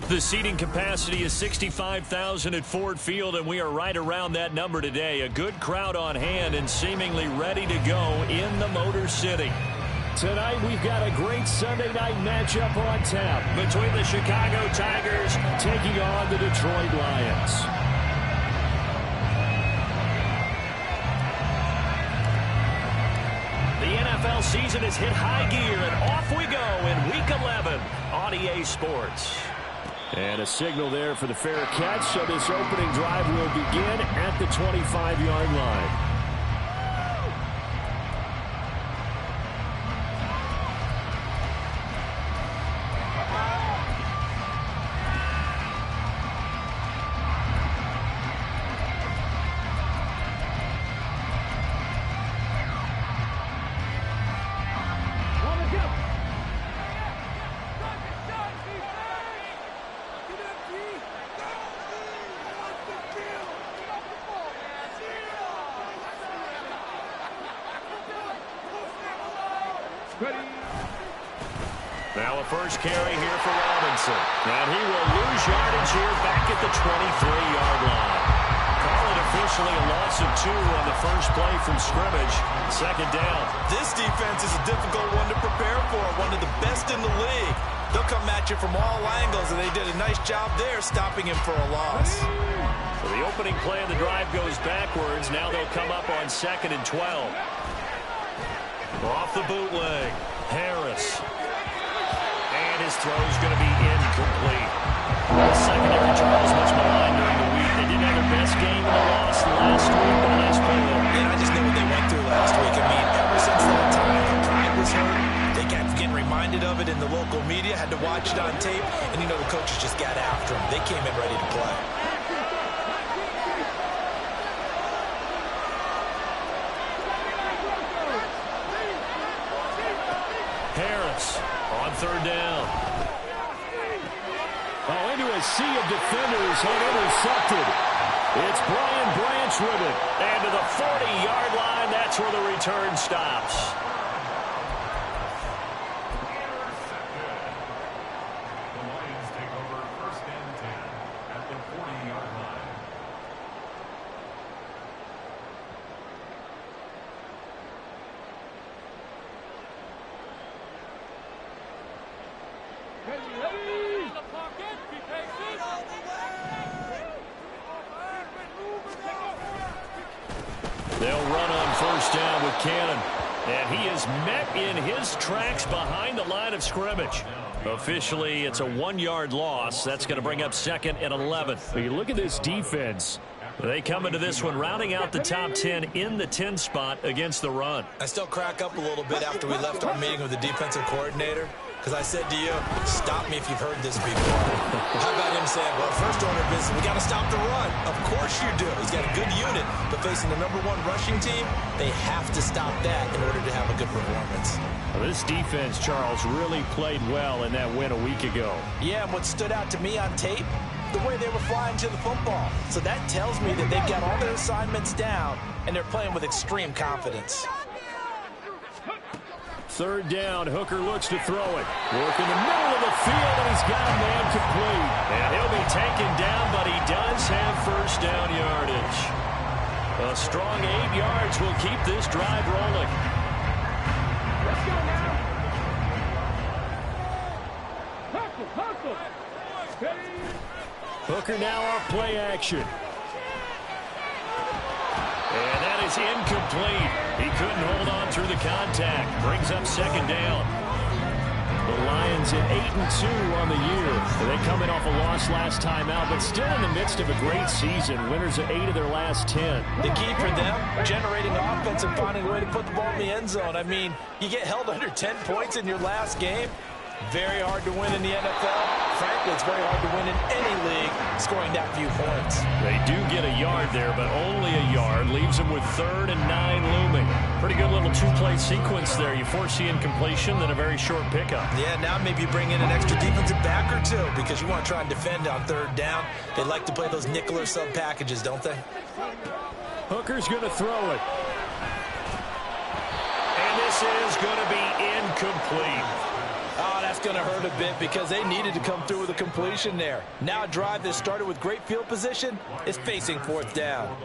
The seating capacity is 65,000 at Ford Field, and we are right around that number today. A good crowd on hand and seemingly ready to go in the Motor City. Tonight, we've got a great Sunday night matchup on tap between the Chicago Tigers taking on the Detroit Lions. The NFL season has hit high gear, and off we go in Week 11 on EA Sports. And a signal there for the fair catch, so this opening drive will begin at the 25-yard line. Now a first carry here for Robinson. And he will lose yardage here back at the 23-yard line. Call it officially a loss of 2 on the first play from scrimmage. Second down. This defense is a difficult one to prepare for. One of the best in the league. They'll come at you from all angles, and they did a nice job there stopping him for a loss. So the opening play of the drive goes backwards. Now they'll come up on 2nd and 12. Off the bootleg. Harris. And his throw is going to be incomplete. The secondary, Charles, much maligned during the week. They didn't have their best game in the loss last week, but let's play them. And I just know what they went through last week. I mean, ever since that time, the pride was hurt. They kept getting reminded of it in the local media, had to watch it on tape, and you know the coaches just got after them. They came in ready to play. Harris on 3rd down. Oh, into a sea of defenders and intercepted. It's Brian Branch with it. And to the 40-yard line, that's where the return stops. The Lions take over 1st and 10 at the 40-yard line. They'll run on 1st down with Cannon. And he is met in his tracks behind the line of scrimmage. Officially, it's a 1-yard loss. That's going to bring up 2nd and 11. You look at this defense. They come into this one rounding out the top 10 in the 10 spot against the run. I still crack up a little bit after we left our meeting with the defensive coordinator. Because I said to you, stop me if you've heard this before. How about him saying, well, first order of business, we got to stop the run. Of course you do. He's got a good unit. But facing the #1 rushing team, they have to stop that in order to have a good performance. Well, this defense, Charles, really played well in that win a week ago. Yeah, and what stood out to me on tape, the way they were flying to the football. So that tells me that they've got all their assignments down, and they're playing with extreme confidence. 3rd down, Hooker looks to throw it. Work in the middle of the field, and he's got a man complete. And he'll be taken down, but he does have 1st down yardage. A strong 8 yards will keep this drive rolling. Let's go now. Hooker now off play action. And that is incomplete. He couldn't hold on through the contact. Brings up 2nd down. The Lions at 8-2 on the year. They come in off a loss last time out, but still in the midst of a great season. Winners of 8 of their last 10. The key for them, generating offense and finding a way to put the ball in the end zone. I mean, you get held under 10 points in your last game. Very hard to win in the NFL. Frankly, it's very hard to win in any league scoring that few points. They do get a yard there, but only a yard. Leaves them with 3rd and 9 looming. Pretty good little 2-play sequence there. You force the incompletion, then a very short pickup. Yeah, now maybe you bring in an extra defensive back or two because you want to try and defend on 3rd down. They like to play those nickel or sub packages, don't they? Hooker's going to throw it. And this is going to be incomplete. Oh, That's going to hurt a bit because they needed to come through with a completion there. Now a drive that started with great field position is facing fourth down.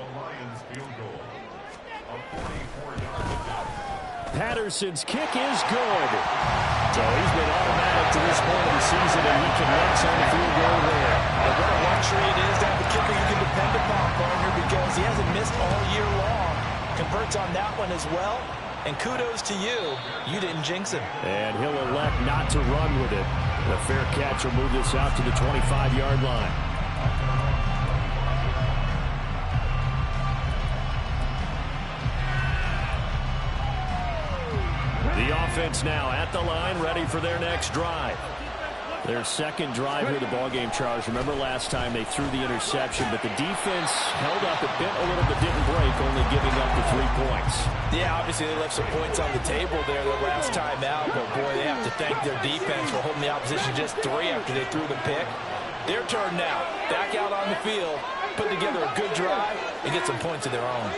Patterson's kick is good. So he's been automatic to this point of the season, and he connects on the field goal there. And what a luxury it is to have a kicker you can depend upon, partner, because he hasn't missed all year long. Converts on that one as well. And kudos to you. You didn't jinx him. And he'll elect not to run with it. The fair catch will move this out to the 25-yard line. The offense now at the line, ready for their next drive. Their second drive here of the ballgame, Charles. Remember last time they threw the interception, but the defense held up a bit, a little bit didn't break, only giving up the 3 points. Yeah, obviously they left some points on the table there the last time out, but boy, they have to thank their defense for holding the opposition just 3 after they threw the pick. Their turn now, back out on the field, put together a good drive, and get some points of their own.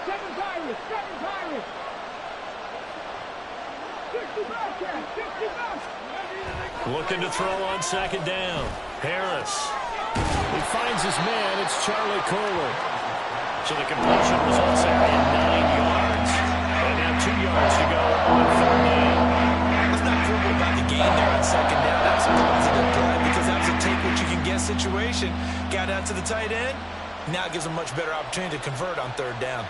Seven Pirates. 60 bucks. Looking to throw on second down. Harris. He finds his man. It's Charlie Kohler. So the completion was on second and 9 yards. And now 2 yards to go on third down. Let's not grumble about the gain there on second down. That was a positive drive because that was a take-what-you-can-get situation. Got out to the tight end. Now it gives them a much better opportunity to convert on third down.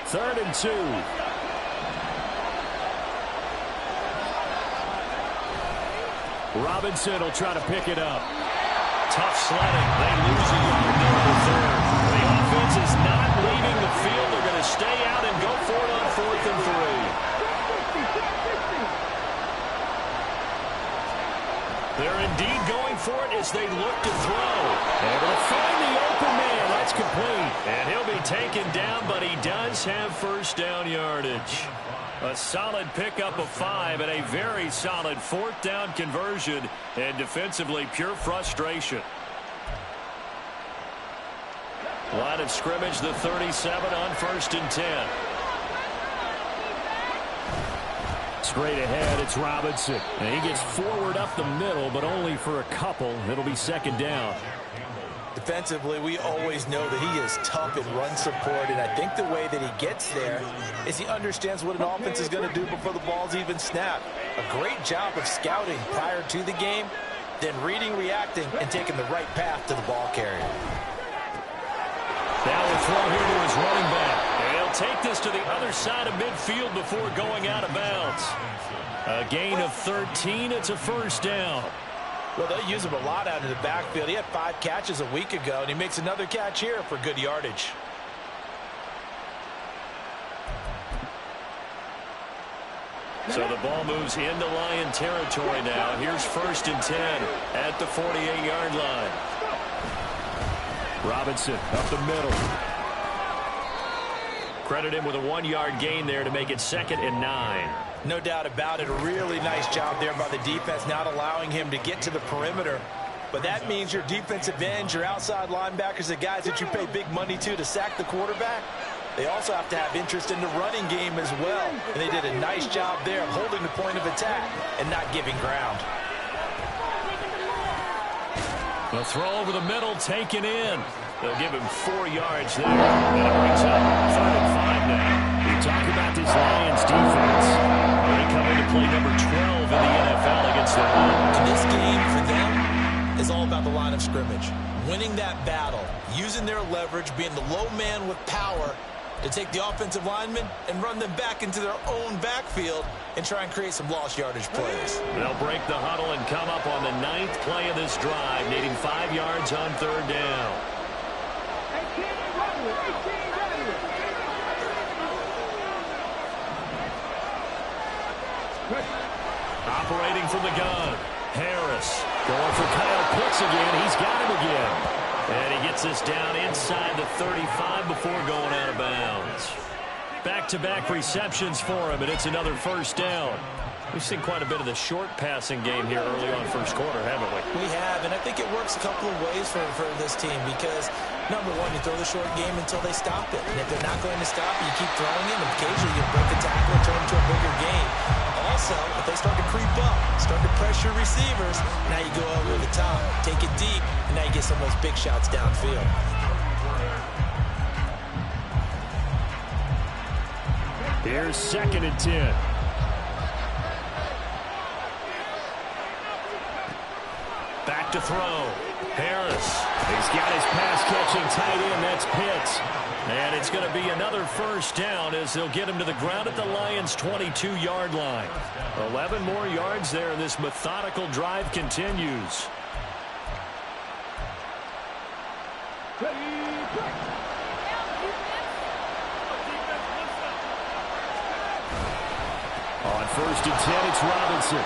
Third and 2. Robinson will try to pick it up. Tough sledding. They lose a yard there in the third. The offense is not leaving the field. They're going to stay out and go for it on 4th and 3. They're indeed going for it as they look to throw. Able to find the open man. That's complete. And he'll be taken down, but he does have first down yardage. A solid pickup of 5 and a very solid 4th down conversion. And defensively, pure frustration. Line of scrimmage, the 37 on 1st and 10. Straight ahead, it's Robinson. And he gets forward up the middle, but only for a couple. It'll be second down. Defensively, we always know that he is tough in run support, and I think the way that he gets there is he understands what an offense is going to do before the ball's even snapped. A great job of scouting prior to the game, then reading, reacting, and taking the right path to the ball carrier. Now we'll throw here to his running back. And he'll take this to the other side of midfield before going out of bounds. A gain of 13. It's a first down. Well, they'll use him a lot out of the backfield. He had 5 catches a week ago, and he makes another catch here for good yardage. So the ball moves into Lion territory now. Here's 1st and 10 at the 48-yard line. Robinson up the middle. Credit him with a 1-yard gain there to make it 2nd and 9. No doubt about it. A really nice job there by the defense, not allowing him to get to the perimeter. But that means your defensive ends, your outside linebackers, the guys that you pay big money to sack the quarterback, they also have to have interest in the running game as well. And they did a nice job there of holding the point of attack and not giving ground. A throw over the middle, taken in. They'll give him 4 yards there. And it brings up 3rd and 5 now. We talk about this Lions defense. They come into play number 12 in the NFL against the run. And this game for them is all about the line of scrimmage. Winning that battle, using their leverage, being the low man with power to take the offensive linemen and run them back into their own backfield and try and create some lost yardage plays. They'll break the huddle and come up on the 9th play of this drive, needing 5 yards on 3rd down. Operating from the gun, Harris going for Kyle Pitts again. He's got him again. And he gets this down inside the 35 before going out of bounds. Back back-to-back receptions for him, and it's another first down. We've seen quite a bit of the short passing game here early on first quarter, haven't we? We have, and I think it works a couple of ways for this team because, number one, you throw the short game until they stop it. And if they're not going to stop it, you keep throwing it, and occasionally you break the tackle and turn it into a bigger game. Also, if they start to creep up, start to pressure receivers, now you go over the top, take it deep, and now you get some of those big shots downfield. Here's 2nd and 10. Back to throw. Harris. He's got his pass-catching tight end. That's Pitts. And it's going to be another first down as they'll get him to the ground at the Lions' 22-yard line. 11 more yards there, and this methodical drive continues. On 1st and 10, it's Robinson.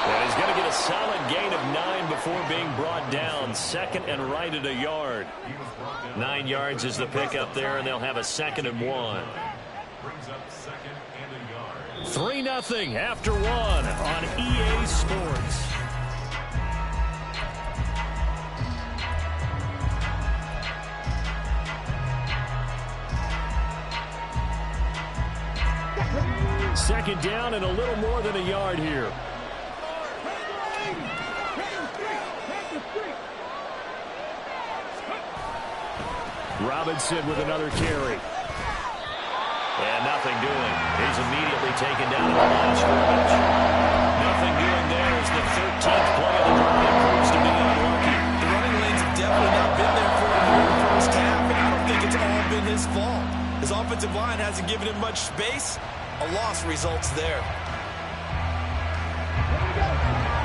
And he's going to get a solid gain of 9 before being brought down. 2nd and right at a yard. 9 yards is the pickup there, and they'll have a 2nd and 1. 3-0 after 1 on EA Sports. Second down and a little more than a yard here. Robinson with another carry. And nothing doing. He's immediately taken down at the line of scrimmage. Nothing doing there as the 13th play of the drive proves to be unlucky. The running lanes have definitely not been there for him in the first half, and I don't think it's all been his fault. His offensive line hasn't given him much space. A loss results there.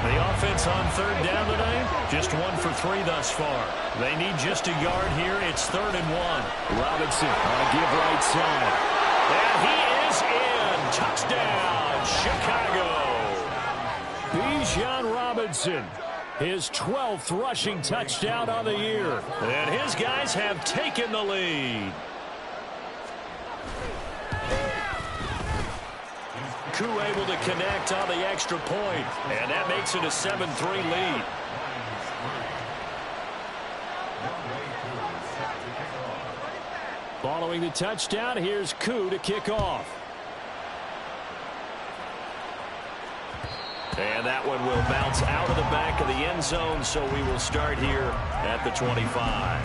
The offense on 3rd down today, just 1 for 3 thus far. They need just a yard here. It's 3rd and 1. Robinson on a give right side. And he is in. Touchdown, Chicago. Bijan Robinson, his 12th rushing touchdown on the year. And his guys have taken the lead. Koo able to connect on the extra point, and that makes it a 7-3 lead. Following the touchdown, here's Koo to kick off. And that one will bounce out of the back of the end zone, so we will start here at the 25.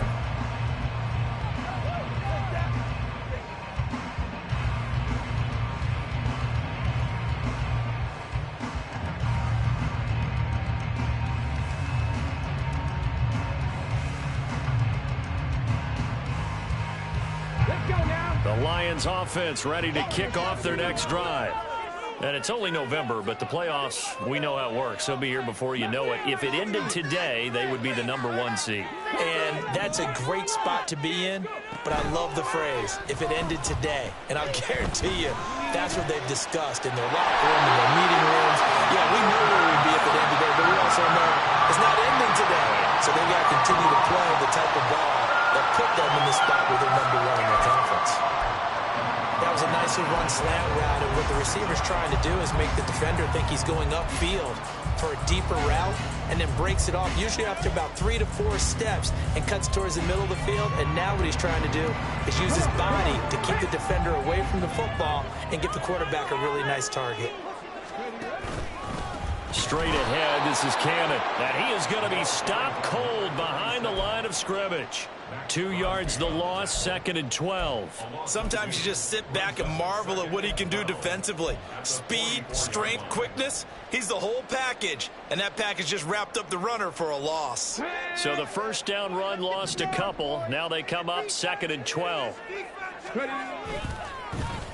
The Lions offense ready to kick off their next drive. And it's only November, but the playoffs, we know how it works. They'll be here before you know it. If it ended today, they would be the #1 seed. And that's a great spot to be in, but I love the phrase, if it ended today. And I'll guarantee you, that's what they've discussed in their locker room, in their meeting rooms. Yeah, we know where we'd be if it ended today, but we also know it's not ending today. So they've got to continue to play the type of ball that put them in the spot where they're #1 in their conference. That was a nicely run slant route, and what the receiver's trying to do is make the defender think he's going upfield for a deeper route, and then breaks it off, usually after about 3 to 4 steps, and cuts towards the middle of the field. And now what he's trying to do is use his body to keep the defender away from the football and give the quarterback a really nice target. Straight ahead, this is Cannon, and he is going to be stopped cold behind the line of scrimmage. 2 yards the loss, 2nd and 12. Sometimes you just sit back and marvel at what he can do defensively. Speed, strength, quickness, he's the whole package. And that package just wrapped up the runner for a loss. So the first down run lost a couple. Now they come up 2nd and 12.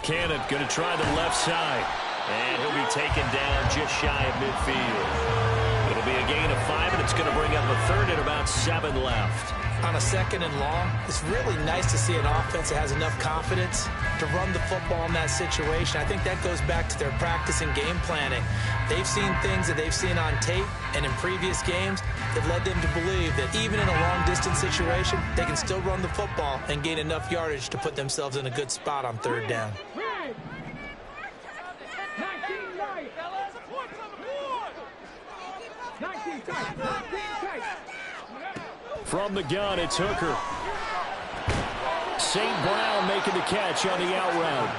Cannon going to try the left side. And he'll be taken down just shy of midfield. It'll be a gain of 5, and it's going to bring up a 3rd and about 7 left. On a 2nd and long, it's really nice to see an offense that has enough confidence to run the football in that situation. I think that goes back to their practice and game planning. They've seen things that they've seen on tape and in previous games that led them to believe that even in a long-distance situation, they can still run the football and gain enough yardage to put themselves in a good spot on third down. From the gun, it's Hooker. St. Brown making the catch on the out route.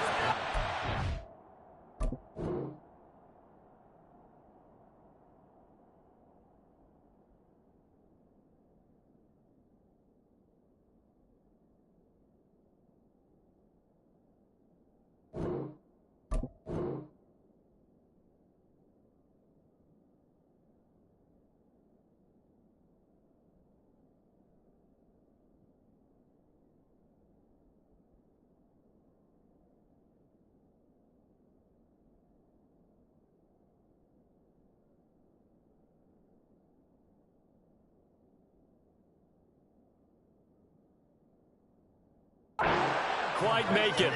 Quite make it.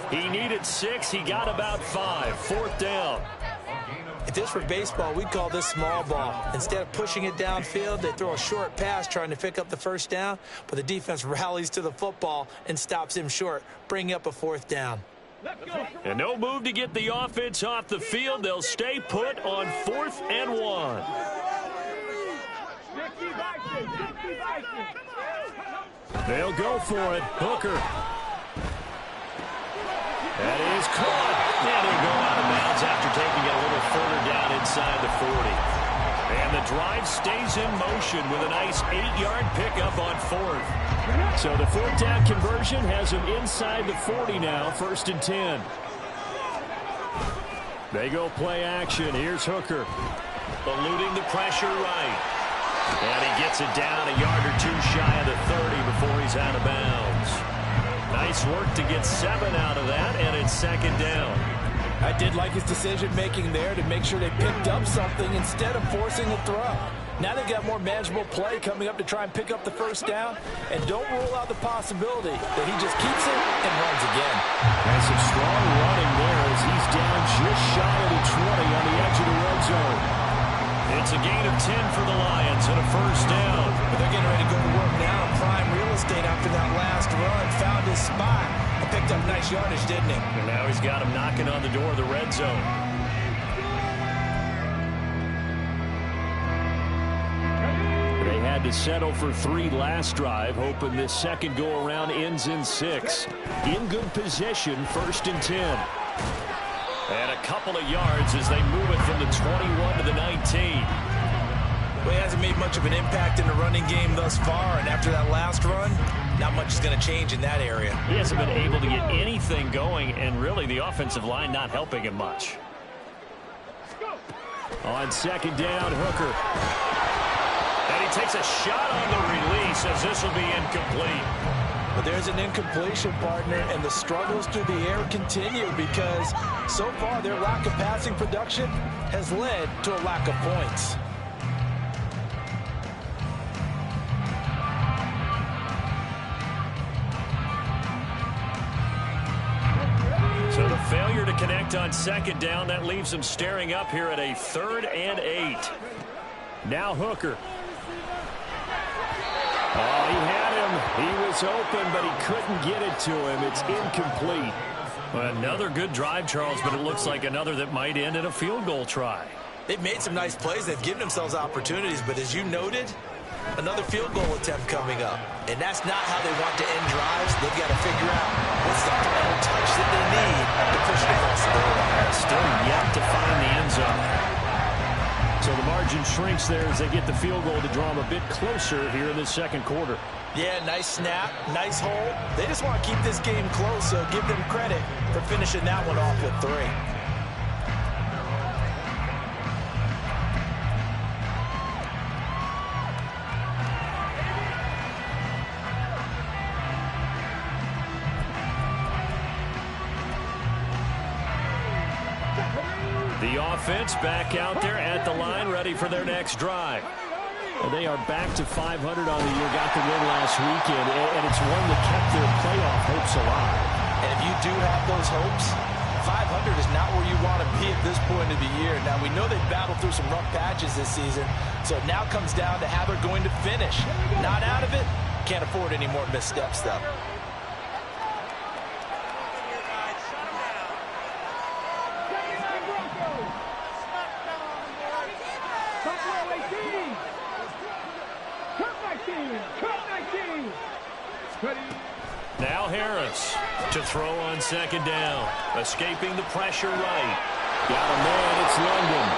He needed 6. He got about 5. Fourth down. If this were baseball, we'd call this small ball. Instead of pushing it downfield, they throw a short pass trying to pick up the first down, but the defense rallies to the football and stops him short, bringing up a fourth down. And no move to get the offense off the field. They'll stay put on 4th and 1. They'll go for it. Hooker. That is caught. And he'll go out of bounds after taking it a little further down inside the 40. And the drive stays in motion with a nice 8-yard pickup on 4th. So the fourth down conversion has him inside the 40 now, 1st and 10. They go play action. Here's Hooker. Eluding the pressure right. And he gets it down a yard or 2 shy of the 30 before he's out of bounds. Nice work to get 7 out of that, and it's 2nd down. I did like his decision-making there to make sure they picked up something instead of forcing a throw. Now they've got more manageable play coming up to try and pick up the first down, and don't rule out the possibility that he just keeps it and runs again. And some strong running there as he's down just shy of the 20 on the edge of the red zone. It's a gain of 10 for the Lions and a first down. But they're getting ready to go to work now in prime real estate after that last run. Found his spot and picked up nice yardage, didn't he? And now he's got him knocking on the door of the red zone. They had to settle for 3 last drive, hoping this second go-around ends in 6. In good position, 1st and 10. And a couple of yards as they move it from the 21 to the 19. Well, he hasn't made much of an impact in the running game thus far, and after that last run, not much is going to change in that area. He hasn't been able to get anything going, and really the offensive line not helping him much. On 2nd down, Hooker. And he takes a shot on the release as this will be incomplete. But there's an incompletion, partner, and the struggles through the air continue because so far their lack of passing production has led to a lack of points. So the failure to connect on 2nd down, that leaves them staring up here at a 3rd and 8. Now Hooker. Oh, he had him. He was open, but he couldn't get it to him. It's incomplete. Well, another good drive, Charles, but it looks like another that might end in a field goal try. They've made some nice plays. They've given themselves opportunities, but as you noted, another field goal attempt coming up. And that's not how they want to end drives. They've got to figure out what's the final touch that they need to push it across the goal line. Still yet to find the end zone. So the margin shrinks there as they get the field goal to draw them a bit closer here in the second quarter. Yeah, nice snap, nice hold. They just want to keep this game close, so give them credit for finishing that one off with 3. The offense back out there at the line, ready for their next drive. And they are back to 500 on the year, got the win last weekend, and it's one that kept their playoff hopes alive. And if you do have those hopes, 500 is not where you want to be at this point of the year. Now, we know they've battled through some rough patches this season, so it now comes down to how they're going to finish. Not out of it. Can't afford any more missteps, though. Now Harris to throw on second down. Escaping the pressure right. Got a man, it's London.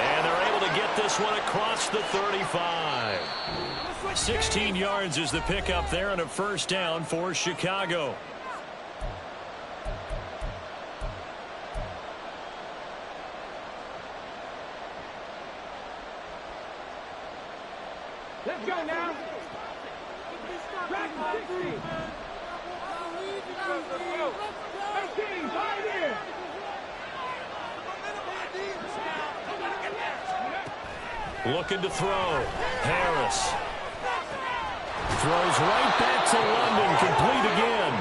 And they're able to get this one across the 35. 16 yards is the pickup there and a first down for Chicago. Let's go now. Back to 60. 18, 5 here. Looking to throw. Harris. Throws right back to London. Complete again.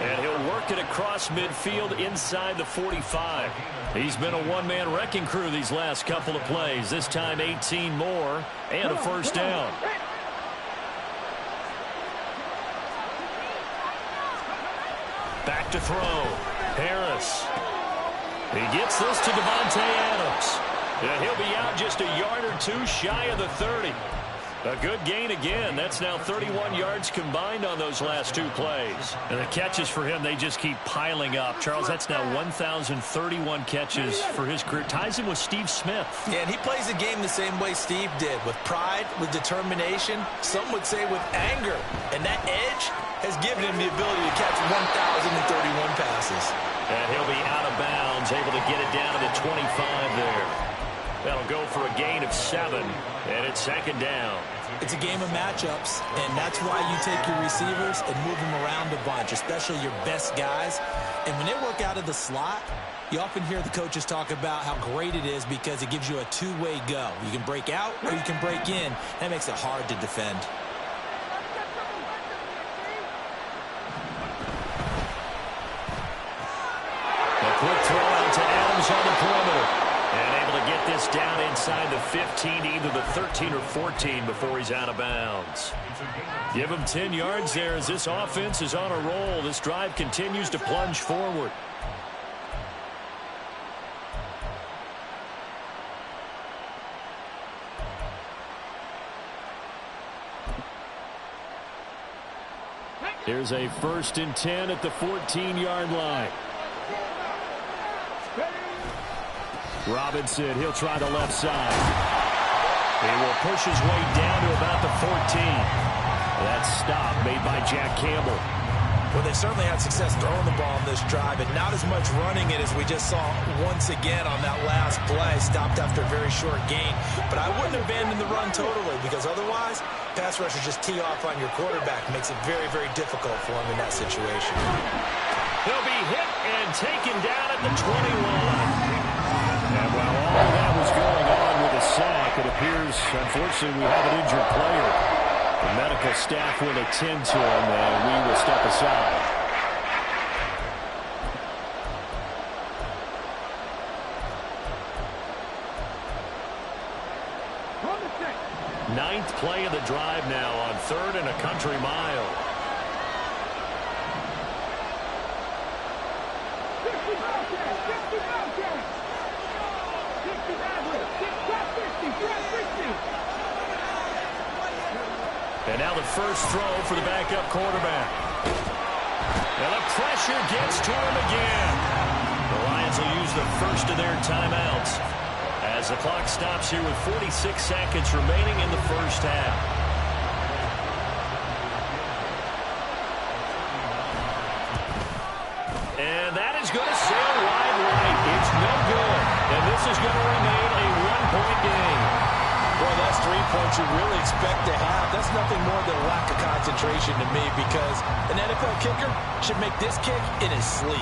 And he'll work it across midfield inside the 45. He's been a one-man wrecking crew these last couple of plays. This time 18 more and a first down. Back to throw. Harris. He gets this to Devontae Adams. And he'll be out just a yard or two shy of the 30. A good gain again. That's now 31 yards combined on those last two plays. And the catches for him, they just keep piling up. Charles, that's now 1,031 catches for his career. Ties him with Steve Smith. Yeah, and he plays the game the same way Steve did, with pride, with determination, some would say with anger. And that edge has given him the ability to catch 1,031 passes. And he'll be out of bounds, able to get it down to the 25 there. That'll go for a gain of 7, and it's second down. It's a game of matchups, and that's why you take your receivers and move them around a bunch, especially your best guys. And when they work out of the slot, you often hear the coaches talk about how great it is because it gives you a two-way go. You can break out or you can break in. That makes it hard to defend. A quick throw out to Adams on the perimeter. And able to get this down inside the 15, either the 13 or 14 before he's out of bounds. Give him 10 yards there as this offense is on a roll. This drive continues to plunge forward. Here's a 1st and 10 at the 14-yard line. Robinson, he'll try the left side. He will push his way down to about the 14. That stop made by Jack Campbell. Well, they certainly had success throwing the ball on this drive, and not as much running it as we just saw once again on that last play. Stopped after a very short gain. But I wouldn't abandon the run totally, because otherwise, pass rushers just tee off on your quarterback. Makes it very, very difficult for him in that situation. He'll be hit and taken down at the 21. And while all of that was going on with a sack, it appears, unfortunately, we have an injured player. The medical staff will attend to him, and we will step aside. Ninth play of the drive now on 3rd and a country mile. And now the first throw for the backup quarterback. And the pressure gets to him again. The Lions will use the first of their timeouts as the clock stops here with 46 seconds remaining in the first half. And that is going to sail wide right. It's no good. And this is going to remain a one-point game. Well, that's 3 points you really expect to have. That's nothing more than a lack of concentration to me, because an NFL kicker should make this kick in his sleep.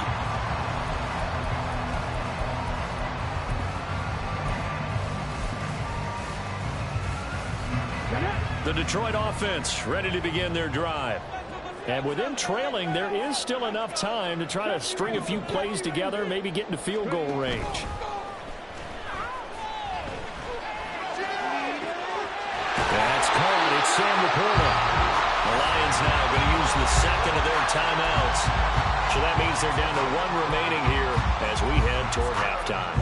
The Detroit offense ready to begin their drive. And with them trailing, there is still enough time to try to string a few plays together, maybe get into field goal range. That's called. It's Sam Laporta. The Lions now going to use the second of their timeouts. So that means they're down to one remaining here as we head toward halftime.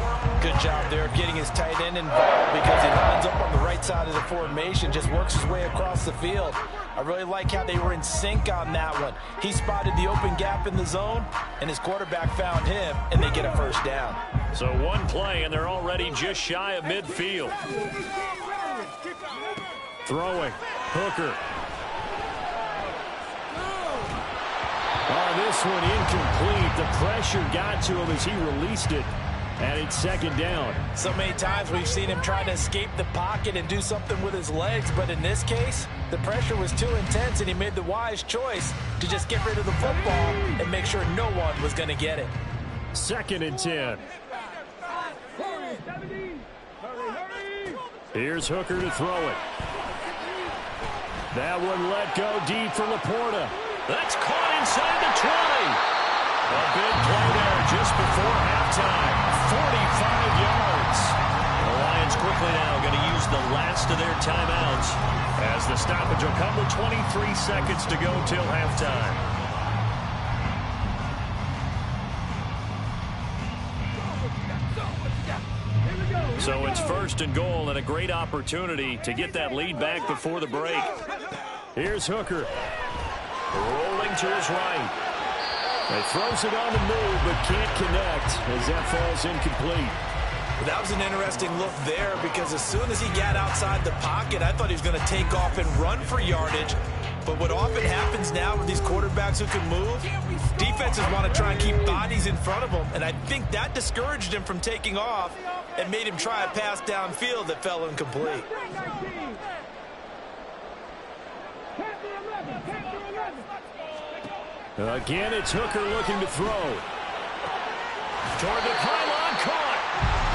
Good job there of getting his tight end involved because he lines up on the right side of the formation, just works his way across the field. I really like how they were in sync on that one. He spotted the open gap in the zone, and his quarterback found him, and they get a first down. So one play, and they're already just shy of midfield. Throwing. Hooker. Oh, this one incomplete. The pressure got to him as he released it. And it's second down. So many times we've seen him try to escape the pocket and do something with his legs, but in this case, the pressure was too intense, and he made the wise choice to just get rid of the football and make sure no one was going to get it. 2nd and 10. Here's Hooker to throw it. That one let go deep for Laporta. That's caught inside the 20. A big play there just before halftime. 45 yards. The Lions quickly now going to use the last of their timeouts as the stoppage will come with 23 seconds to go till halftime. So it's 1st and goal and a great opportunity to get that lead back before the break. Here's Hooker. Rolling to his right. He throws it on the move, but can't connect as that falls incomplete. That was an interesting look there because as soon as he got outside the pocket, I thought he was going to take off and run for yardage. But what often happens now with these quarterbacks who can move, defenses want to try and keep bodies in front of them, and I think that discouraged him from taking off and made him try a pass downfield that fell incomplete. Again, it's Hooker looking to throw. Toward the pylon, caught.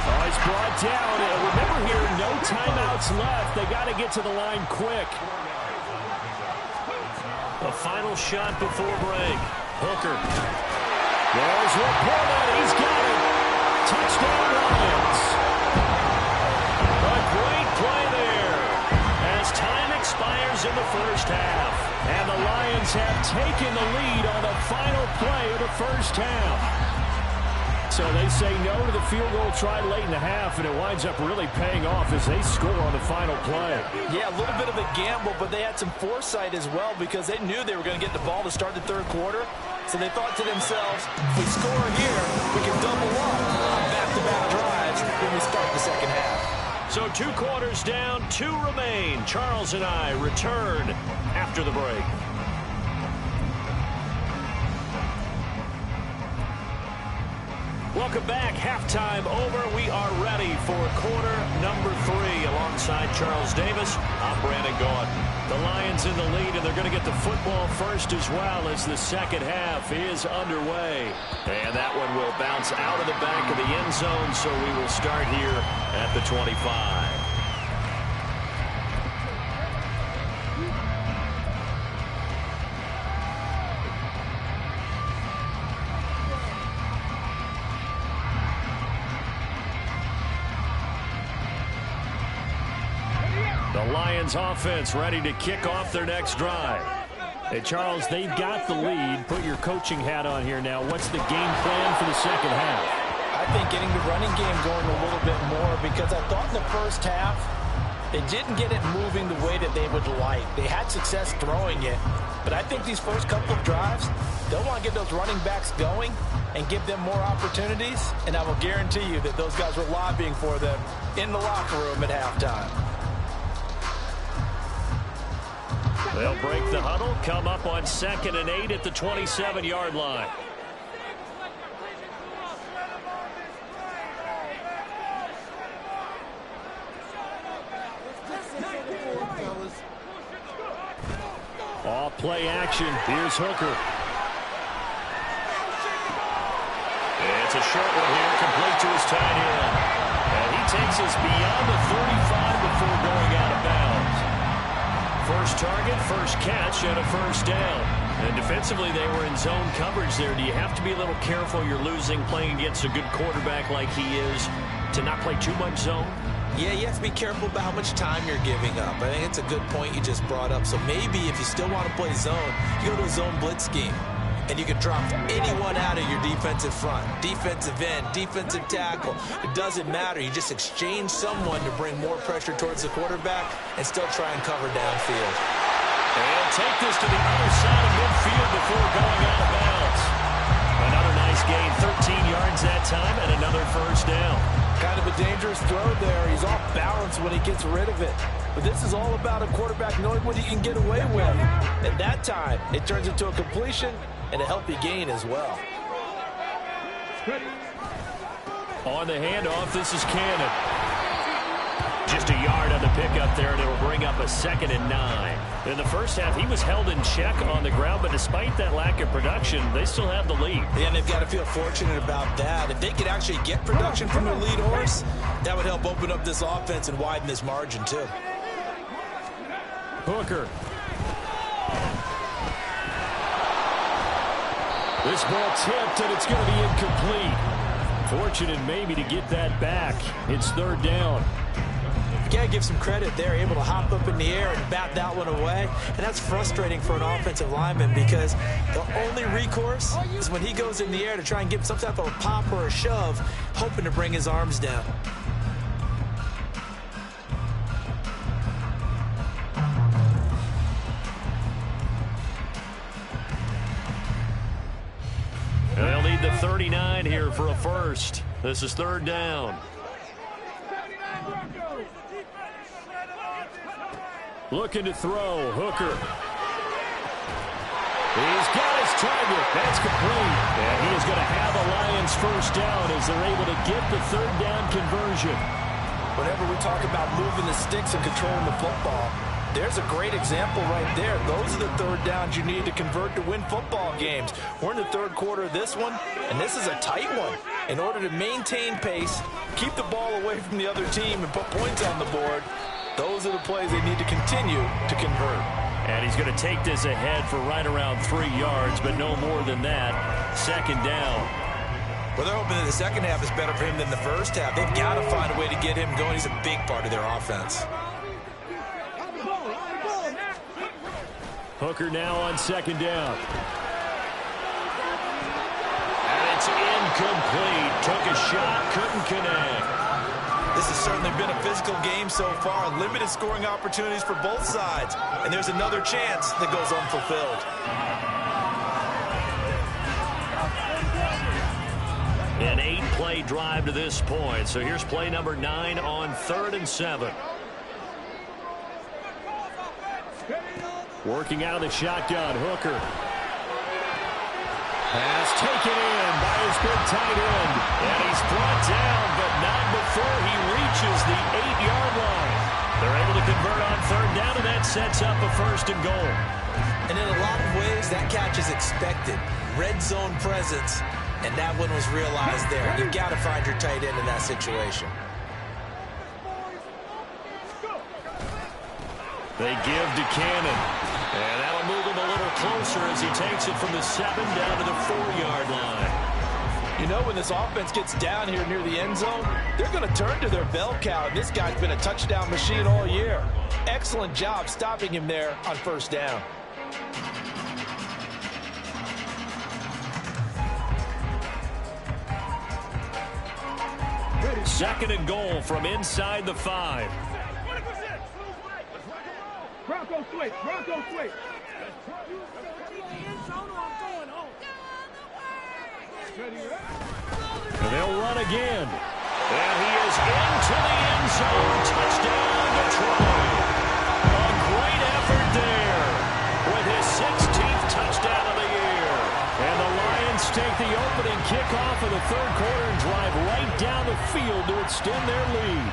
Oh, he's brought down. And remember here, no timeouts left. They got to get to the line quick. A final shot before break. Hooker. There's Laporta. He's got it. Touchdown Lions. A great play there as time expires in the first half. And the Lions have taken the lead on the final play of the first half. So they say no to the field goal try late in the half, and it winds up really paying off as they score on the final play. Yeah, a little bit of a gamble, but they had some foresight as well because they knew they were going to get the ball to start the third quarter. So they thought to themselves, if we score here, we can double up on back-to-back drives when we start the second half. So 2 quarters down, 2 remain. Charles and I return after the break. Welcome back. Halftime over. We are ready for quarter number 3. Alongside Charles Davis, I'm Brandon Gordon. The Lions in the lead, and they're going to get the football first as well as the second half is underway. And that one will bounce out of the back of the end zone, so we will start here at the 25. The Lions offense ready to kick off their next drive. Hey, Charles, they've got the lead. Put your coaching hat on here now. What's the game plan for the second half? I think getting the running game going a little bit more because I thought in the first half they didn't get it moving the way that they would like. They had success throwing it, but I think these first couple of drives, they'll want to get those running backs going and give them more opportunities, and I will guarantee you that those guys were lobbying for them in the locker room at halftime. They'll break the huddle, come up on 2nd and 8 at the 27-yard line. Off play action. Here's Hooker. It's a short one here, complete to his tight end. And he takes us beyond the 35 before going out of bounds. First target, first catch, and a first down. And defensively, they were in zone coverage there. Do you have to be a little careful you're losing playing against a good quarterback like he is to not play too much zone? Yeah, you have to be careful about how much time you're giving up. I think it's a good point you just brought up. So maybe if you still want to play zone, you go to a zone blitz scheme. And you can drop anyone out of your defensive front. Defensive end, defensive tackle. It doesn't matter. You just exchange someone to bring more pressure towards the quarterback and still try and cover downfield. And take this to the other side of midfield before going out of bounds. Another nice gain, 13 yards that time, and another first down. Kind of a dangerous throw there. He's off balance when he gets rid of it. But this is all about a quarterback knowing what he can get away with. And that time, it turns into a completion and a healthy gain as well. On the handoff, this is Cannon. Just a yard on the pickup there, and it'll bring up a 2nd and 9. In the first half, he was held in check on the ground, but despite that lack of production, they still have the lead. Yeah, and they've got to feel fortunate about that. If they could actually get production from their lead horse, that would help open up this offense and widen this margin, too. Hooker. This ball tipped, and it's going to be incomplete. Fortunate maybe to get that back. It's 3rd down. You got to give some credit there, able to hop up in the air and bat that one away. And that's frustrating for an offensive lineman because the only recourse is when he goes in the air to try and give some type of a pop or a shove, hoping to bring his arms down. They'll need the 39 here for a first. This is 3rd down. Looking to throw. Hooker. He's got his target. That's complete. And he is going to have the Lions first down as they're able to get the 3rd down conversion. Whenever we talk about moving the sticks and controlling the football, there's a great example right there. Those are the 3rd downs you need to convert to win football games. We're in the 3rd quarter of this one, and this is a tight one. In order to maintain pace, keep the ball away from the other team, and put points on the board, those are the plays they need to continue to convert. And he's going to take this ahead for right around 3 yards, but no more than that. 2nd down. Well, they're hoping that the second half is better for him than the first half. They've got to find a way to get him going. He's a big part of their offense. Hooker now on 2nd down. And it's incomplete. Took a shot, couldn't connect. This has certainly been a physical game so far. Limited scoring opportunities for both sides. And there's another chance that goes unfulfilled. An 8-play drive to this point. So here's play number 9 on 3rd and 7. Working out of the shotgun, Hooker. Pass taken in by his big tight end. And he's brought down, but not before he reaches the 8-yard line. They're able to convert on 3rd down, and that sets up a 1st and goal. And in a lot of ways, that catch is expected. Red zone presence, and that one was realized there. You've got to find your tight end in that situation. They give to Cannon. And that'll move him a little closer as he takes it from the 7 down to the 4-yard line. You know, when this offense gets down here near the end zone, they're going to turn to their bell cow. And this guy's been a touchdown machine all year. Excellent job stopping him there on 1st down. Second and goal from inside the 5. Bronco switch. Bronco switch. And they'll run again. And he is into the end zone. Touchdown, Detroit. A great effort there with his 16th touchdown of the year. And the Lions take the opening kickoff of the 3rd quarter and drive right down the field to extend their lead.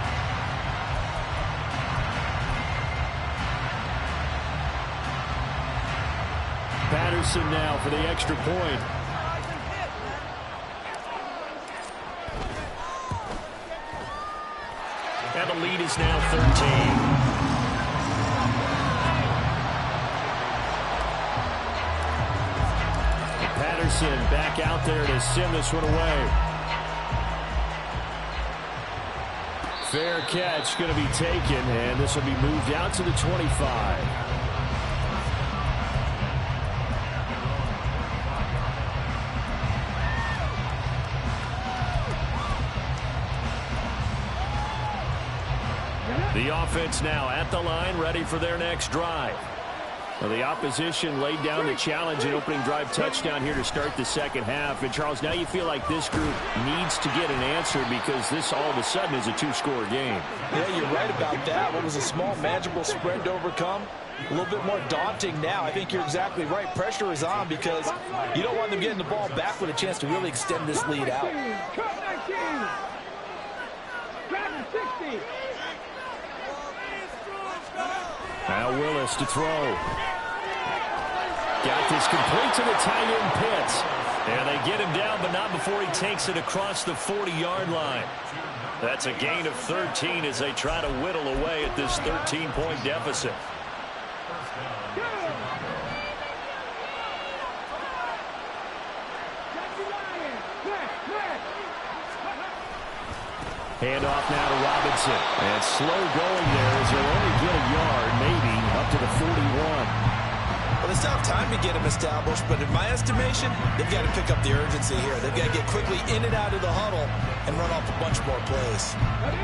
Patterson now for the extra point. And the lead is now 13. Robinson back out there to send this one away. Fair catch going to be taken, and this will be moved out to the 25. The offense now at the line, ready for their next drive. Well, the opposition laid down the challenge and opening drive touchdown here to start the second half. And, Charles, now you feel like this group needs to get an answer because this all of a sudden is a two-score game. Yeah, you're right about that. What was a small, manageable spread to overcome? A little bit more daunting now. I think you're exactly right. Pressure is on because you don't want them getting the ball back with a chance to really extend this lead out. Now Willis to throw. Got this complete to the tight end Pitts. And they get him down, but not before he takes it across the 40-yard line. That's a gain of 13 as they try to whittle away at this 13-point deficit. Handoff now to Robinson. And slow going there as he'll only get a yard, maybe, up to the 41. Well, they still have time to get him established, but in my estimation, they've got to pick up the urgency here. They've got to get quickly in and out of the huddle and run off a bunch more plays.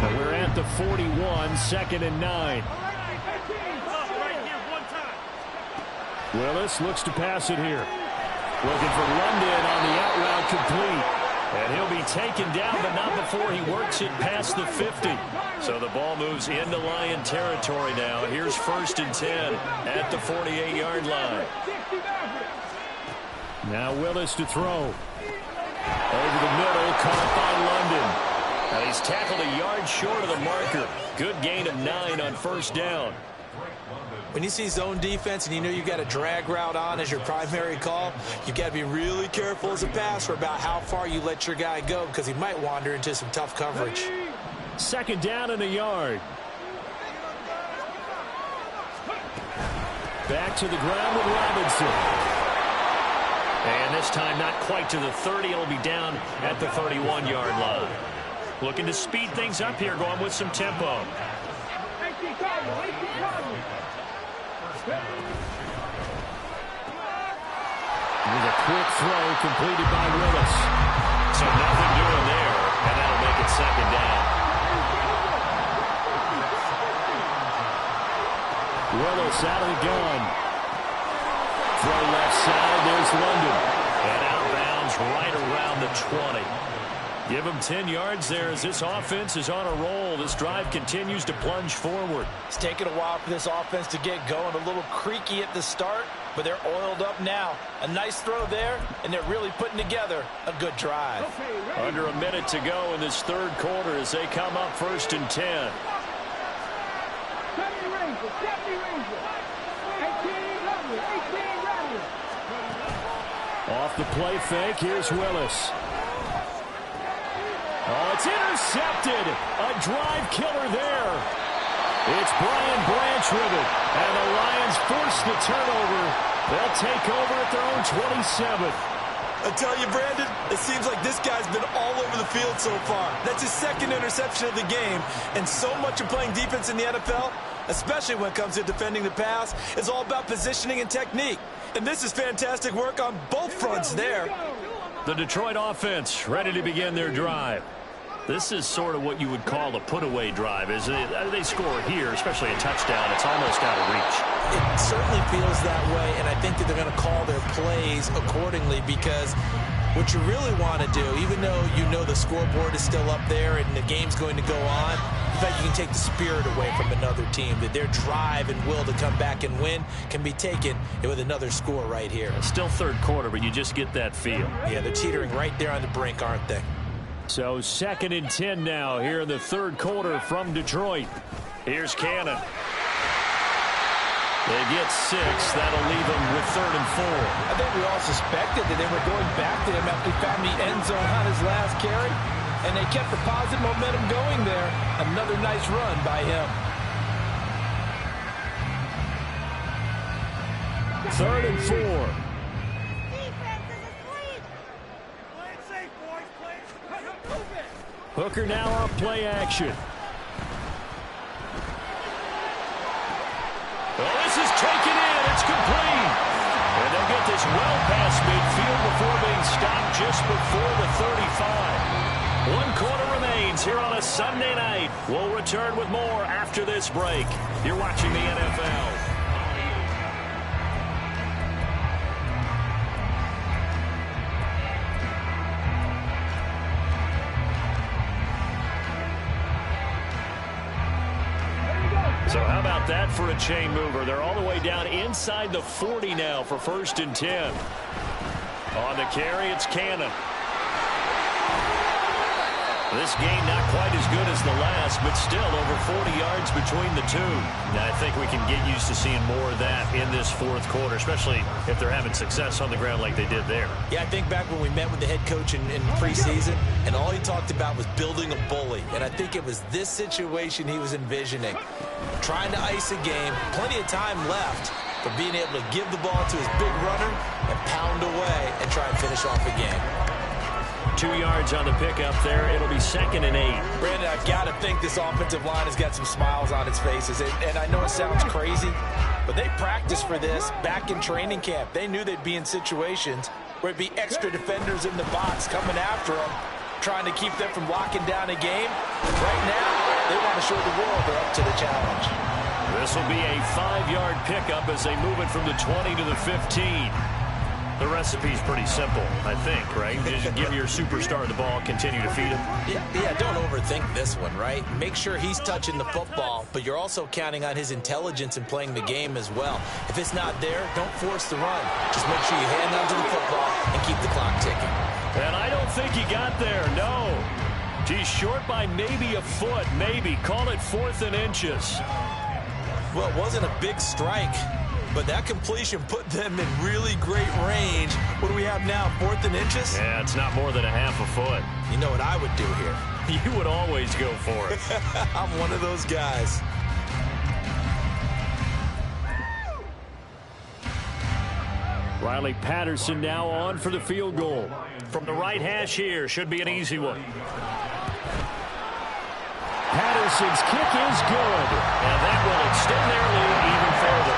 But we're at the 41, 2nd and 9. Willis looks to pass it here. Looking for London on the out route complete. And he'll be taken down, but not before he works it past the 50. So the ball moves into Lion territory now. Here's 1st and 10 at the 48-yard line. Now Willis to throw. Over the middle, caught by London. Now he's tackled a yard short of the marker. Good gain of 9 on 1st down. When you see zone defense and you know you've got a drag route on as your primary call, you've got to be really careful as a passer about how far you let your guy go because he might wander into some tough coverage. 2nd down and a yard. Back to the ground with Robinson. And this time not quite to the 30. It'll be down at the 31-yard line. Looking to speed things up here, going with some tempo. With a quick throw completed by Willis. So nothing doing there, and that'll make it 2nd down. Willis out of the gun. Throw left side, there's London. And out of bounds right around the 20. Give him 10 yards there as this offense is on a roll. This drive continues to plunge forward. It's taken a while for this offense to get going. A little creaky at the start, but they're oiled up now. A nice throw there, and they're really putting together a good drive. Under a minute to go in this 3rd quarter as they come up 1st and 10. Off the play fake, here's Willis. Oh, it's intercepted. A drive killer there. It's Brian Branch with it. And the Lions force the turnover. They'll take over at their own 27. I tell you, Brandon, it seems like this guy's been all over the field so far. That's his 2nd interception of the game. And so much of playing defense in the NFL, especially when it comes to defending the pass, is all about positioning and technique. And this is fantastic work on both fronts there. The Detroit offense ready to begin their drive. This is sort of what you would call a put-away drive. As they score here, especially a touchdown, it's almost out of reach. It certainly feels that way, and I think that they're going to call their plays accordingly because what you really want to do, even though you know the scoreboard is still up there and the game's going to go on, in fact, you can take the spirit away from another team, that their drive and will to come back and win can be taken with another score right here. It's still 3rd quarter, but you just get that feel. Yeah, they're teetering right there on the brink, aren't they? So 2nd and 10 now here in the 3rd quarter from Detroit. Here's Cannon. They get 6. That'll leave them with 3rd and 4. I think we all suspected that they were going back to him after he found the end zone on his last carry, and they kept the positive momentum going there. Another nice run by him. 3rd and 4. Hooker now off play action. Well, this is taken in. It's complete. And they'll get this well past midfield before being stopped just before the 35. 1 quarter remains here on a Sunday night. We'll return with more after this break. You're watching the NFL. So how about that for a chain mover? They're all the way down inside the 40 now for 1st and 10. On the carry, it's Cannon. This game not quite as good as the last, but still over 40 yards between the two. Now, I think we can get used to seeing more of that in this 4th quarter, especially if they're having success on the ground like they did there. Yeah, I think back when we met with the head coach in preseason, and all he talked about was building a bully. And I think it was this situation he was envisioning. Trying to ice a game, plenty of time left, but being able to give the ball to his big runner and pound away and try and finish off a game. 2 yards on the pickup there. It'll be 2nd and 8. Brandon, I've got to think this offensive line has got some smiles on its faces. And I know it sounds crazy, but they practiced for this back in training camp. They knew they'd be in situations where it'd be extra defenders in the box coming after them, trying to keep them from locking down a game. Right now, they want to show the world they're up to the challenge. This will be a 5-yard pickup as they move it from the 20 to the 15. The recipe's pretty simple, I think, right? Just give your superstar the ball, continue to feed him. Yeah, don't overthink this one, right? Make sure he's touching the football, but you're also counting on his intelligence in playing the game as well. If it's not there, don't force the run. Just make sure you hang on to the football and keep the clock ticking. And I don't think he got there, no. He's short by maybe a foot, maybe. Call it 4th and inches. Well, it wasn't a big strike, but that completion put them in really great range. What do we have now, 4th and inches? Yeah, it's not more than a half a foot. You know what I would do here? You would always go for it. I'm one of those guys. Riley Patterson now on for the field goal. From the right hash here, should be an easy one. Patterson's kick is good. And that will extend their lead even further.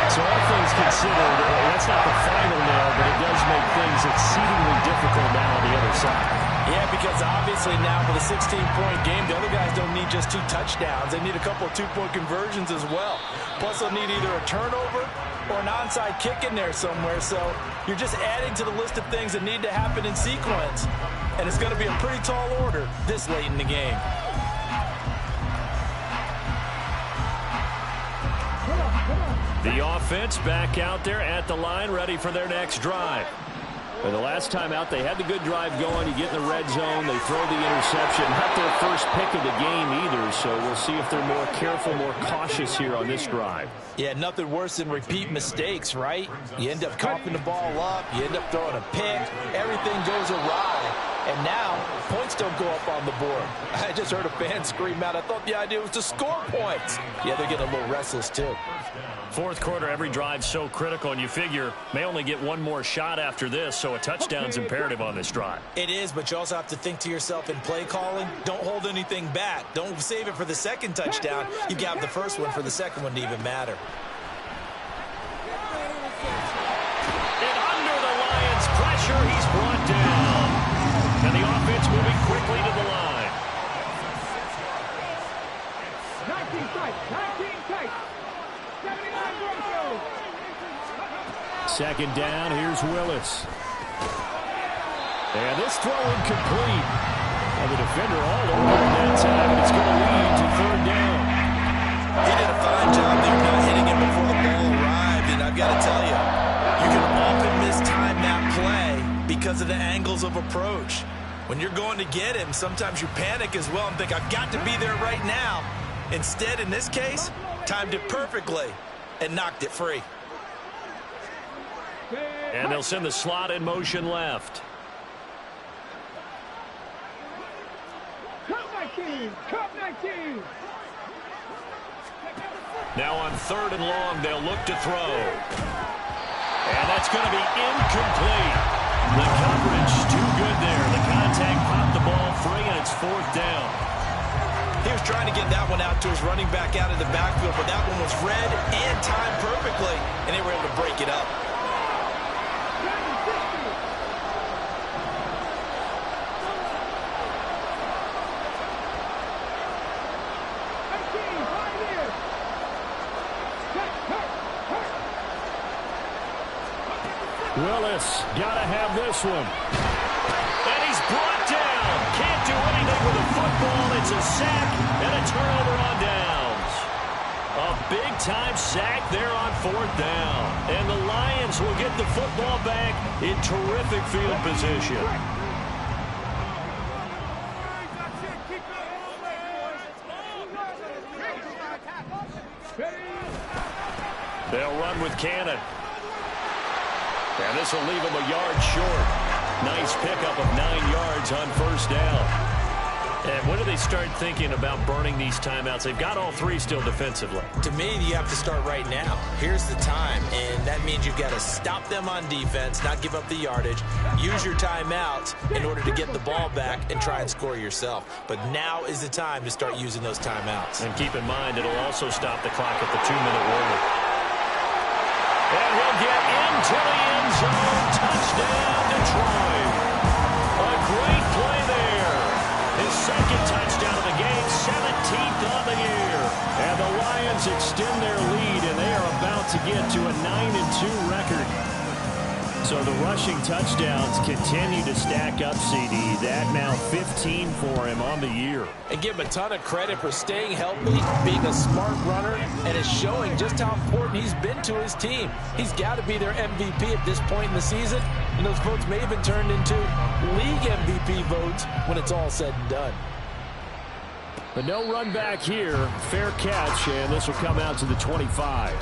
So all things considered, that's not the final nail, but it does make things exceedingly difficult now on the other side. Yeah, because obviously now with a 16-point game, the other guys don't need just 2 touchdowns. They need a couple of 2-point conversions as well. Plus, they'll need either a turnover or an onside kick in there somewhere. So you're just adding to the list of things that need to happen in sequence. And it's going to be a pretty tall order this late in the game. The offense back out there at the line, ready for their next drive. But the last time out, they had the good drive going. You get in the red zone, they throw the interception. Not their first pick of the game either, so we'll see if they're more careful, more cautious here on this drive. Yeah, nothing worse than repeat mistakes, right? You end up coughing the ball up, you end up throwing a pick, everything goes awry. And now, points don't go up on the board. I just heard a fan scream out, I thought the idea was to score points. Yeah, they're getting a little restless too. 4th quarter, every drive's so critical, and you figure may only get one more shot after this, so a touchdown's imperative on this drive. It is, but you also have to think to yourself in play calling, don't hold anything back. Don't save it for the second touchdown. You got the first one for the second one to even matter. And under the Lions' pressure, he's brought down. And the offense moving quickly to the line. 19 tight, 19 tight. 79 Broncos. 2nd down, here's Willis. And this throw incomplete. And the defender all over him that time, and it's going to lead to 3rd down. He did a fine job there not hitting him before the ball arrived, and I've got to tell you, you can often mistime that play because of the angles of approach. When you're going to get him, sometimes you panic as well and think, I've got to be there right now. Instead, in this case, timed it perfectly and knocked it free. And they'll send the slot in motion left. Cup 19, Cup 19. Now on 3rd and long, they'll look to throw. And that's going to be incomplete. The coverage too good there. The contact popped the ball free, and it's 4th down. He was trying to get that one out to his running back out of the backfield, but that one was read and timed perfectly, and they were able to break it up. Willis, gotta have this one. And he's brought down. Can't do anything with the football. It's a sack and a turnover on downs. A big-time sack there on 4th down. And the Lions will get the football back in terrific field position. They'll run with Cannon. And this will leave him a yard short. Nice pickup of 9 yards on 1st down. And when do they start thinking about burning these timeouts? They've got all 3 still defensively. To me, you have to start right now. Here's the time, and that means you've got to stop them on defense, not give up the yardage, use your timeouts in order to get the ball back and try and score yourself. But now is the time to start using those timeouts. And keep in mind, it'll also stop the clock at the 2-minute warning. And he'll get into the end zone. Touchdown, Detroit. A great play there. His 2nd touchdown of the game, 17th on the year. And the Lions extend their lead, and they are about to get to a 9-2 record. So the rushing touchdowns continue to stack up, CD. That now 15 for him on the year. And give him a ton of credit for staying healthy, being a smart runner, and is showing just how important he's been to his team. He's got to be their MVP at this point in the season, and those votes may have been turned into league MVP votes when it's all said and done. But no run back here. Fair catch, and this will come out to the 25.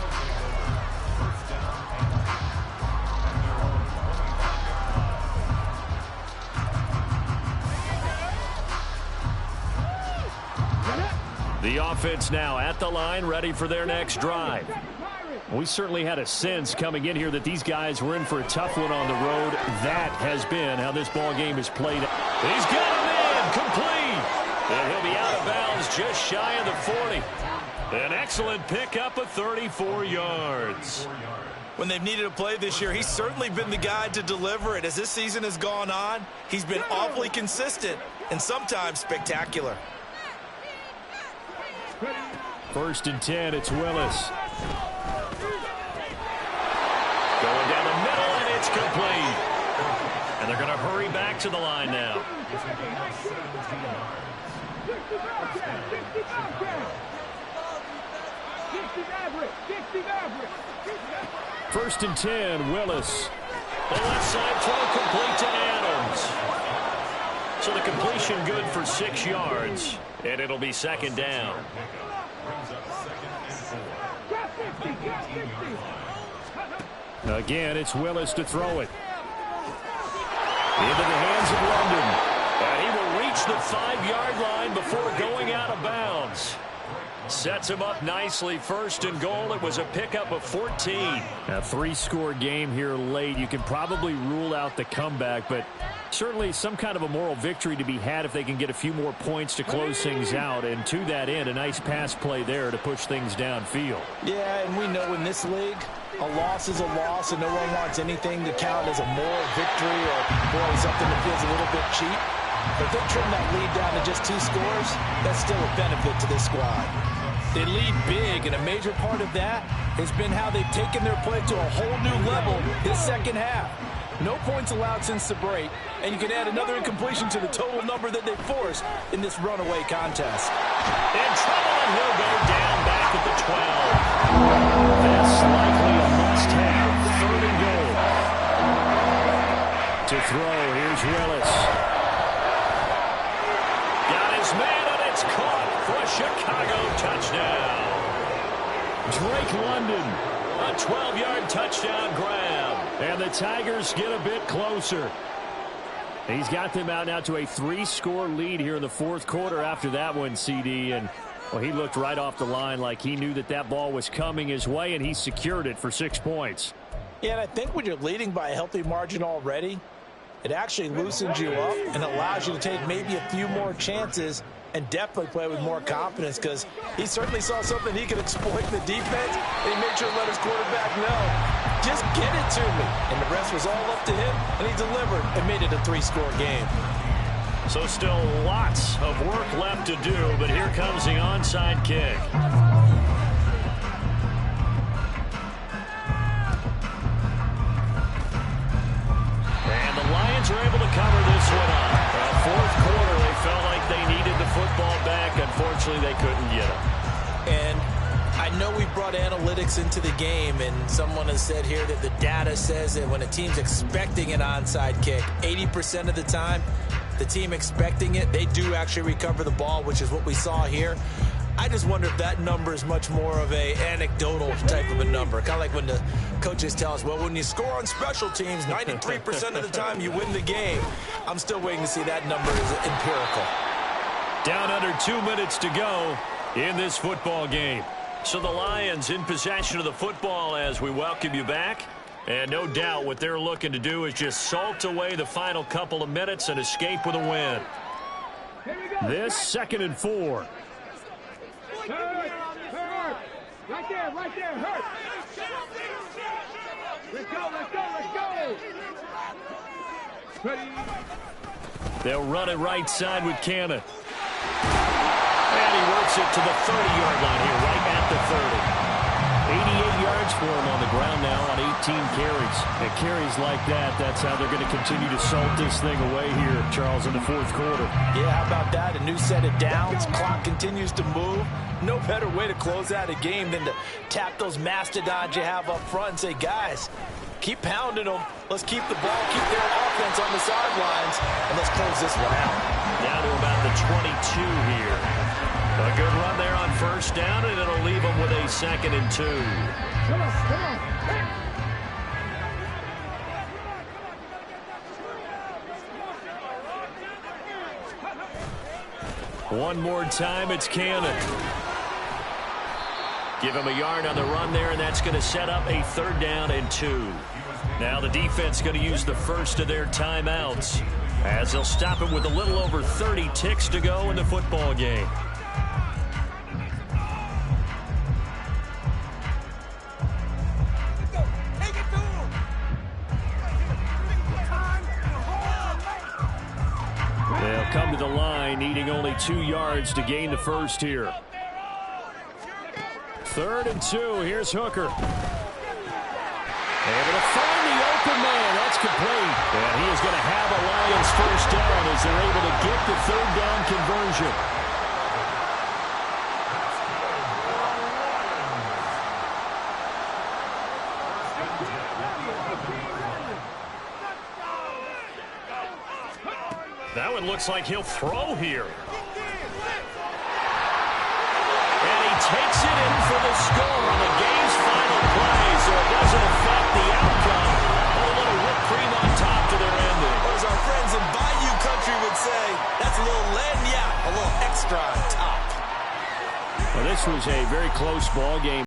The offense now at the line, ready for their next drive. We certainly had a sense coming in here that these guys were in for a tough one on the road. That has been how this ball game is played. He's got him in, complete. And he'll be out of bounds just shy of the 40. An excellent pickup of 34 yards. When they've needed a play this year, he's certainly been the guy to deliver it. As this season has gone on, he's been awfully consistent and sometimes spectacular. 1st and 10, it's Willis. Going down the middle, and it's complete. And they're going to hurry back to the line now. 1st and 10, Willis. The left side throw complete to Adams. So the completion good for 6 yards, and it'll be 2nd down. Again, it's Willis to throw it. Into the hands of London. And he will reach the 5-yard line before going out of bounds. Sets him up nicely. 1st and goal. It was a pickup of 14. A 3-score game here late. You can probably rule out the comeback, but certainly some kind of a moral victory to be had if they can get a few more points to close things out. And to that end, a nice pass play there to push things downfield. Yeah, and we know in this league, a loss is a loss, and no one wants anything to count as a moral victory or boy, something that feels a little bit cheap. But if they trim that lead down to just 2 scores, that's still a benefit to this squad. They lead big, and a major part of that has been how they've taken their play to a whole new level this 2nd half. No points allowed since the break, and you can add another incompletion to the total number that they forced in this runaway contest. In trouble, and he'll go down back at the 12. That's likely a must-have. 3rd and goal. To throw, here's Willis. Got his man, and it's caught for a Chicago touchdown. Drake London, a 12-yard touchdown grab. And the Tigers get a bit closer. He's got them out now to a 3-score lead here in the 4th quarter after that one, CD. And, well, he looked right off the line like he knew that that ball was coming his way, and he secured it for 6 points. Yeah, and I think when you're leading by a healthy margin already, It actually loosens you up and allows you to take maybe a few more chances and definitely play with more confidence, because he certainly saw something he could exploit in the defense, and he made sure to let his quarterback know, just get it to me. And the rest was all up to him, and he delivered and made it a 3-score game. So still lots of work left to do, but here comes the onside kick. And the Lions are able to cover this one up. Fourth quarter, they felt like they needed the football back. Unfortunately, they couldn't get it. And I know we brought analytics into the game, and someone has said here that the data says that when a team's expecting an onside kick, 80% of the time, the team expecting it, they do actually recover the ball, which is what we saw here. I just wonder if that number is much more of a anecdotal type of a number. Kind of like when the coaches tell us, well, when you score on special teams, 93% of the time you win the game. I'm still waiting to see that number is empirical. Down under 2 minutes to go in this football game. So the Lions in possession of the football as we welcome you back. And no doubt what they're looking to do is just salt away the final couple of minutes and escape with a win. This 2nd and 4. Hurt. Right there, hurt. Let's go. They'll run it right side with Cannon. And he works it to the 30-yard line here, right at the 30. 88 yards for him on the ground now on 18 carries. And carries like that, that's how they're going to continue to salt this thing away here, Charles, in the fourth quarter. Yeah, how about that? A new set of downs. Clock continues to move. No better way to close out a game than to tap those mastodons you have up front and say, guys, keep pounding them. Let's keep the ball, keep their offense on the sidelines, and let's close this one out. Down to about the 22 here. A good run there on first down, and it'll leave them with a 2nd and 2. Come on. One more time, it's Cannon. Give him a yard on the run there, and that's going to set up a 3rd down and 2. Now the defense going to use the first of their timeouts as they'll stop it with a little over 30 ticks to go in the football game. They'll come to the line, needing only 2 yards to gain the first here. 3rd and 2. Here's Hooker. Able to find the open man. That's complete. And he is going to have a Lions first down as they're able to get the 3rd down conversion. That one looks like he'll throw here. And he takes it in for the score on the game's final play, so it doesn't affect the outcome. A little whipped cream on top to their ending. Or as our friends in Bayou Country would say, that's a little lagniappe, a little extra on top. Well, this was a very close ball game.